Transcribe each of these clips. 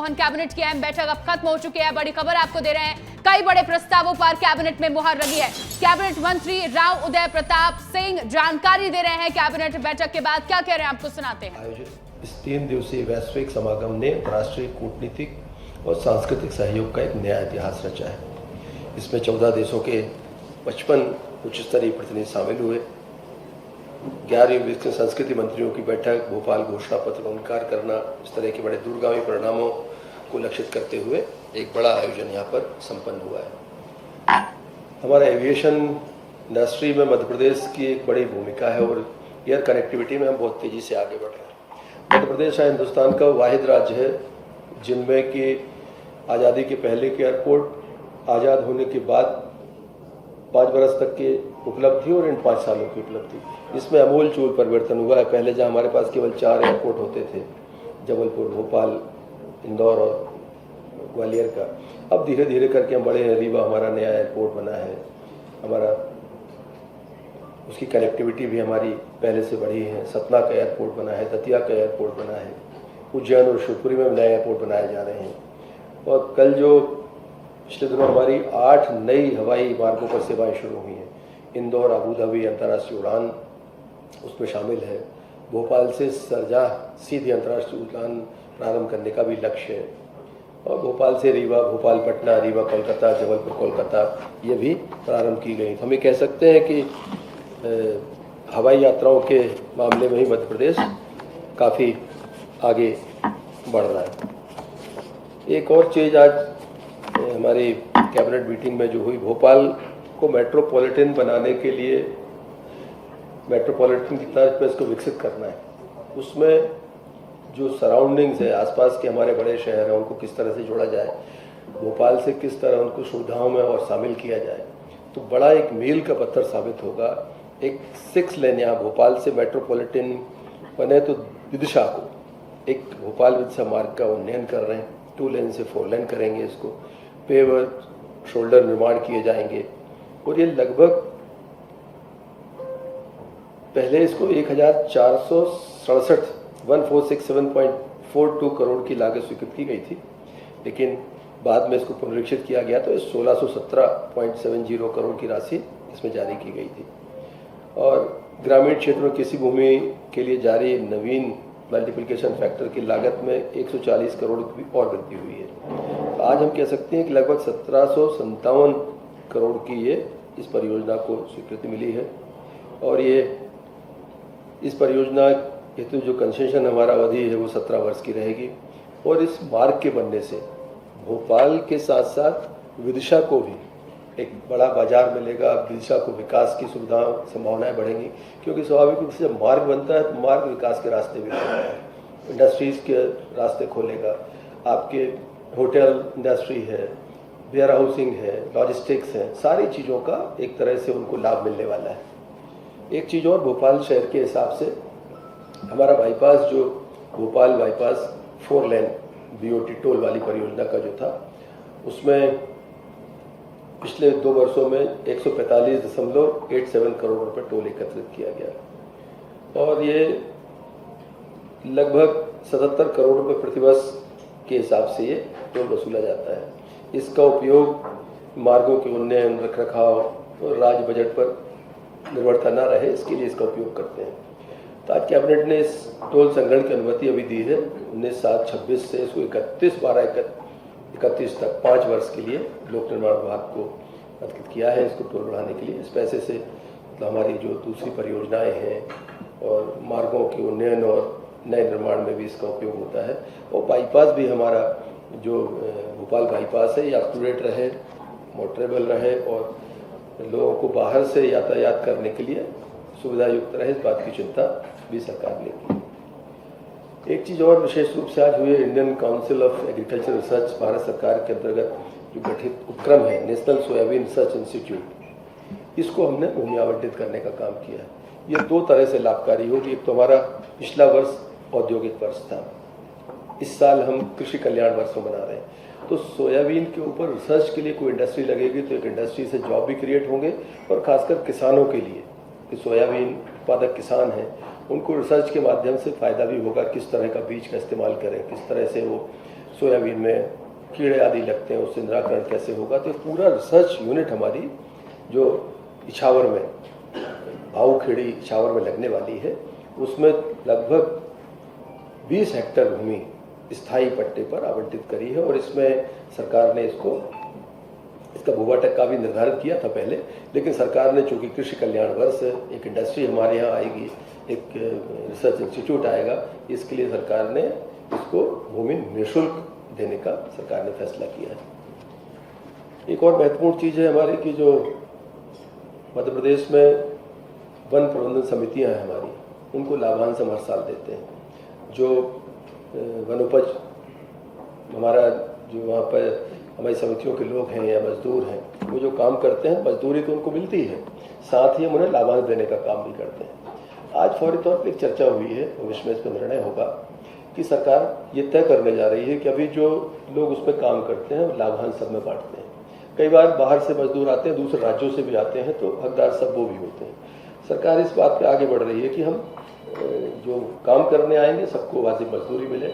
Mohan cabinet की अहम बैठक अब खत्म हो चुकी है। बड़ी खबर आपको दे रहे हैं, कई बड़े प्रस्तावों पर कैबिनेट में मुहर लगी है। कैबिनेट मंत्री राव उदय प्रताप सिंह जानकारी दे रहे हैं कैबिनेट बैठक के बाद, क्या कह रहे हैं आपको सुनाते हैं। आयोजित इस 3 दिवसीय वैश्विक समागम ने अंतर्राष्ट्रीय कूटनीतिक और सांस्कृतिक सहयोग का एक नया इतिहास रचा है। इसमें 14 देशों के 55 उच्च स्तरीय प्रतिनिधि शामिल हुए। 11वीं विकसित संस्कृति मंत्रियों की बैठक, भोपाल घोषणा पत्र का अंगीकार करना, इस तरह के बड़े दूरगामी परिणामों को लक्षित करते हुए एक बड़ा आयोजन यहाँ पर संपन्न हुआ है। हमारा एविएशन इंडस्ट्री में मध्य प्रदेश की एक बड़ी भूमिका है और एयर कनेक्टिविटी में हम बहुत तेजी से आगे बढ़ रहे हैं। मध्य प्रदेश हिंदुस्तान का वाहिद राज्य है जिनमें कि आज़ादी के पहले के एयरपोर्ट, आज़ाद होने के बाद 5 बरस तक की उपलब्धि और इन 5 सालों की उपलब्धि, इसमें अमूल चूल परिवर्तन हुआ है। पहले जहाँ हमारे पास केवल 4 एयरपोर्ट होते थे, जबलपुर, भोपाल, इंदौर और ग्वालियर का, अब धीरे धीरे करके हम बड़े हैं। रीवा हमारा नया एयरपोर्ट बना है, हमारा उसकी कनेक्टिविटी भी हमारी पहले से बढ़ी है। सतना का एयरपोर्ट बना है, दतिया का एयरपोर्ट बना है, उज्जैन और शिवपुरी में नए एयरपोर्ट बनाए जा रहे हैं। और कल जो पिछले दिनों हमारी 8 नई हवाई मार्गों पर सेवाएं शुरू हुई हैं। इंदौर अबू धाबी अंतर्राष्ट्रीय उड़ान उसमें शामिल है। भोपाल से सरजा सीधी अंतर्राष्ट्रीय उड़ान प्रारंभ करने का भी लक्ष्य है। और भोपाल से रीवा, भोपाल पटना, रीवा कोलकाता, जबलपुर कोलकाता, ये भी प्रारंभ की गई। तो हम ये कह सकते हैं कि हवाई यात्राओं के मामले में ही मध्य प्रदेश काफ़ी आगे बढ़ रहा है। एक और चीज़ आज हमारी कैबिनेट मीटिंग में जो हुई, भोपाल को मेट्रोपॉलिटन बनाने के लिए, मेट्रोपॉलिटन की तर्ज पर इसको विकसित करना है। उसमें जो सराउंडिंग्स है, आसपास के हमारे बड़े शहर हैं, उनको किस तरह से जोड़ा जाए, भोपाल से किस तरह उनको सुविधाओं में और शामिल किया जाए, तो बड़ा एक मील का पत्थर साबित होगा। एक 6 लेन यहाँ भोपाल से मेट्रोपॉलिटन बने तो विदिशा को एक भोपाल विदिशा मार्ग का उन्नयन कर रहे हैं। 2 लेन से 4 लेन करेंगे, इसको पेवर शोल्डर निर्माण किए जाएंगे। और ये लगभग पहले इसको 1467.42 करोड़ की लागत स्वीकृत की गई थी, लेकिन बाद में इसको पुनरीक्षित किया गया तो 1617.70 करोड़ की राशि इसमें जारी की गई थी। और ग्रामीण क्षेत्र में किसी भूमि के लिए जारी नवीन मल्टीप्लिकेशन फैक्टर की लागत में 140 करोड़ की और वृद्धि हुई है। तो आज हम कह सकते हैं कि लगभग 1757 करोड़ की ये इस परियोजना को स्वीकृति मिली है। और ये इस परियोजना हेतु जो कंसेशन हमारा अवधि है वो 17 वर्ष की रहेगी। और इस मार्ग के बनने से भोपाल के साथ साथ विदिशा को भी एक बड़ा बाजार मिलेगा। विदिशा को विकास की सुविधा संभावनाएं बढ़ेंगी, क्योंकि स्वाभाविक रूप से जब मार्ग बनता है तो मार्ग विकास के रास्ते भी खोलता है, इंडस्ट्रीज़ के रास्ते खोलेगा। आपके होटल इंडस्ट्री है, वेयर हाउसिंग है, लॉजिस्टिक्स है, सारी चीज़ों का एक तरह से उनको लाभ मिलने वाला है। एक चीज़ और, भोपाल शहर के हिसाब से हमारा बाईपास, जो भोपाल बाईपास 4 लेन BOT टोल वाली परियोजना का जो था, उसमें पिछले 2 वर्षों में 145.87 करोड़ रुपए टोल एकत्रित किया गया। और ये लगभग 77 करोड़ रुपए प्रतिवर्ष के हिसाब से ये टोल वसूला जाता है। इसका उपयोग मार्गों के उन्नयन, रखरखाव और राज्य बजट पर निर्भरता न रहे, इसके लिए इसका उपयोग करते हैं। तो आज कैबिनेट ने इस टोल संग्रहण की अनुमति अभी दी है 19/7/26 से इसको 31/12/31 तक 5 वर्ष के लिए लोक निर्माण विभाग को अधिकृत किया है इसको टोल बढ़ाने के लिए। इस पैसे से तो हमारी जो दूसरी परियोजनाएं हैं और मार्गों के उन्नयन और नए निर्माण में भी इसका उपयोग होता है। और बाईपास भी हमारा जो भोपाल बाईपास है ये अप टू डेट रहे, मोटरेबल रहे और लोगों को बाहर से यातायात करने के लिए सुविधा युक्त रहे, इस बात की चिंता भी सरकार ने की। एक चीज़ और विशेष रूप से आज हुई है, Indian council of agriculture research Bharat सरकार के अंतर्गत जो गठित उपक्रम है नेशनल सोयाबीन रिसर्च इंस्टीट्यूट, इसको हमने भूमि आवंटित करने का काम किया है। ये 2 तरह से लाभकारी होगी। एक तो हमारा पिछला वर्ष औद्योगिक वर्ष था, इस साल हम कृषि कल्याण वर्ष में बना रहे हैं। तो सोयाबीन के ऊपर रिसर्च के लिए कोई इंडस्ट्री लगेगी तो एक इंडस्ट्री से जॉब भी क्रिएट होंगे और खासकर किसानों के लिए, कि सोयाबीन उत्पादक किसान हैं, उनको रिसर्च के माध्यम से फ़ायदा भी होगा। किस तरह का बीज का इस्तेमाल करें, किस तरह से वो सोयाबीन में कीड़े आदि लगते हैं, उससे निराकरण कैसे होगा। तो पूरा रिसर्च यूनिट हमारी जो इछावर में भाऊखेड़ी इछावर में लगने वाली है, उसमें लगभग 20 हेक्टेयर भूमि स्थायी पट्टे पर आवंटित करी है। और इसमें सरकार ने इसका भूभाटक का भी निर्धारित किया था पहले, लेकिन सरकार ने चूंकि कृषि कल्याण वर्ष है, एक इंडस्ट्री हमारे यहाँ आएगी, एक रिसर्च इंस्टीट्यूट आएगा, इसके लिए सरकार ने इसको भूमि निःशुल्क देने का सरकार ने फैसला किया है। एक और महत्वपूर्ण चीज़ है हमारी कि जो मध्य प्रदेश में वन प्रबंधन समितियां हैं हमारी, उनको लाभांश हम हर साल देते हैं। जो वनोपज हमारा जो वहाँ पर हमारी समितियों के लोग हैं या मजदूर हैं, वो जो काम करते हैं, मजदूरी तो उनको मिलती है, साथ ही हम उन्हें लाभांश देने का काम भी करते हैं। आज फौरी तौर पर एक चर्चा हुई है, भविष्य में इस पर निर्णय होगा कि सरकार ये तय करने जा रही है कि अभी जो लोग उस पर काम करते हैं लाभांश सब में बांटते हैं। कई बार बाहर से मजदूर आते हैं, दूसरे राज्यों से भी आते हैं, तो हकदार सब वो भी होते हैं। सरकार इस बात पे आगे बढ़ रही है कि हम जो काम करने आएंगे सबको वाजिब मजदूरी मिले,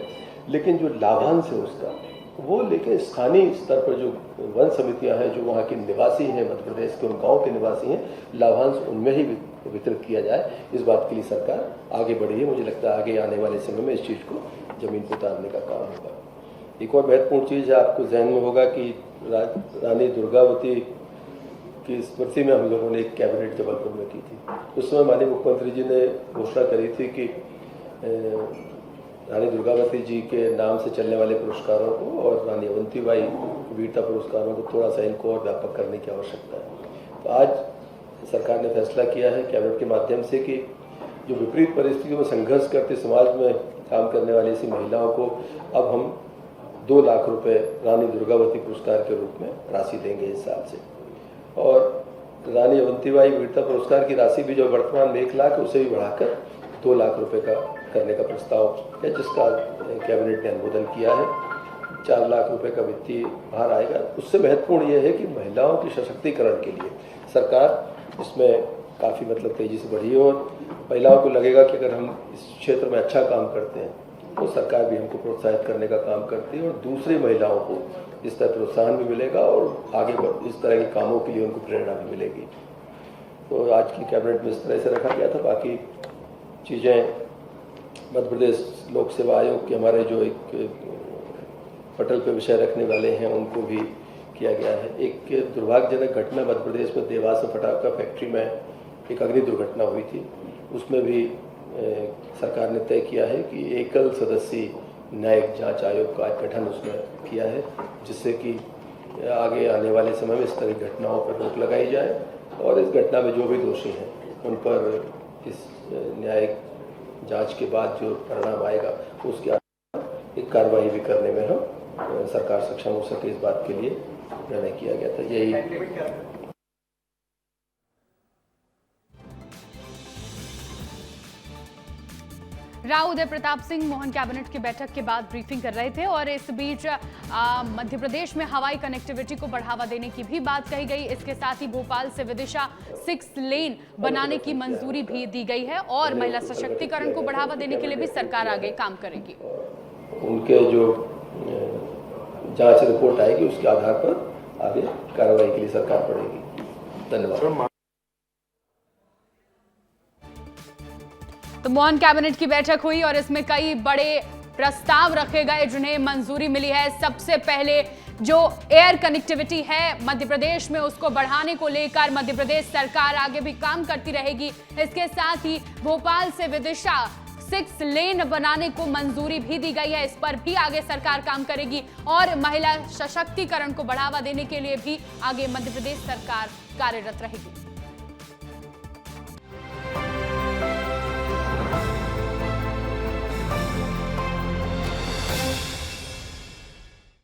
लेकिन जो लाभांश है उसका वो लेकिन स्थानीय स्तर पर जो वन समितियां हैं, जो वहाँ के निवासी हैं, मध्य प्रदेश के उन गाँव के निवासी हैं, लाभांश उनमें ही वितरित किया जाए, इस बात के लिए सरकार आगे बढ़ी है। मुझे लगता है आगे आने वाले समय में इस चीज़ को जमीन पर उतारने का काम होगा। एक और महत्वपूर्ण चीज़ है, आपको जहन में होगा कि रानी दुर्गावती की स्मृति में हम लोगों ने एक कैबिनेट जबलपुर में की थी। उस समय माननीय मुख्यमंत्री जी ने घोषणा करी थी कि रानी दुर्गावती जी के नाम से चलने वाले पुरस्कारों को और रानी अवंतीबाई वीरता पुरस्कारों को थोड़ा सा इनको और व्यापक करने की आवश्यकता है। तो आज सरकार ने फैसला किया है कैबिनेट के माध्यम से कि जो विपरीत परिस्थितियों में संघर्ष करते समाज में काम करने वाली ऐसी महिलाओं को अब हम 2 लाख रुपए रानी दुर्गावती पुरस्कार के रूप में राशि देंगे इस साल से। और रानी अवंतीबाई वीरता पुरस्कार की राशि भी जो वर्तमान में 1 लाख है, उसे भी बढ़ाकर 2 लाख रुपए का करने का प्रस्ताव है, जिसका कैबिनेट ने अनुमोदन किया है। 4 लाख रुपए का वित्तीय भार आएगा। उससे महत्वपूर्ण यह है कि महिलाओं के सशक्तिकरण के लिए सरकार इसमें काफ़ी तेजी से बढ़ी है और महिलाओं को लगेगा कि अगर हम इस क्षेत्र में अच्छा काम करते हैं तो सरकार भी हमको प्रोत्साहित करने का काम करती है और दूसरी महिलाओं को इस तरह प्रोत्साहन भी मिलेगा और आगे इस तरह के कामों के लिए उनको प्रेरणा भी मिलेगी। तो आज की कैबिनेट में इस तरह से रखा गया था। बाकी चीज़ें मध्य प्रदेश लोक सेवा आयोग के हमारे जो एक पटल पे विषय रखने वाले हैं उनको भी किया गया है। एक दुर्भाग्यजनक घटना मध्य प्रदेश में देवास में पटाखा फैक्ट्री में एक अग्नि दुर्घटना हुई थी। उसमें भी सरकार ने तय किया है कि एकल सदस्यीय न्यायिक जांच आयोग का गठन उसमें किया है, जिससे कि आगे आने वाले समय में इस तरह की घटनाओं पर रोक लगाई जाए और इस घटना में जो भी दोषी हैं उन पर इस न्यायिक जांच के बाद जो परिणाम आएगा उसके आधार पर एक कार्रवाई भी करने में हम सरकार सक्षम हो सके, इस बात के लिए निर्णय किया गया था। यही राव उदय प्रताप सिंह मोहन कैबिनेट की बैठक के बाद ब्रीफिंग कर रहे थे और इस बीच मध्य प्रदेश में हवाई कनेक्टिविटी को बढ़ावा देने की भी बात कही गई। इसके साथ ही भोपाल से विदिशा 6 लेन बनाने की मंजूरी भी दी गई है और महिला सशक्तिकरण को बढ़ावा देने के लिए भी सरकार आगे काम करेगी। उनके जो जांच रिपोर्ट आएगी उसके आधार पर आगे कार्रवाई के लिए सरकार बढ़ेगी। धन्यवाद। तो मोहन कैबिनेट की बैठक हुई और इसमें कई बड़े प्रस्ताव रखे गए जिन्हें मंजूरी मिली है। सबसे पहले जो एयर कनेक्टिविटी है मध्य प्रदेश में उसको बढ़ाने को लेकर मध्य प्रदेश सरकार आगे भी काम करती रहेगी। इसके साथ ही भोपाल से विदिशा 6 लेन बनाने को मंजूरी भी दी गई है, इस पर भी आगे सरकार काम करेगी और महिला सशक्तिकरण को बढ़ावा देने के लिए भी आगे मध्य प्रदेश सरकार कार्यरत रहेगी।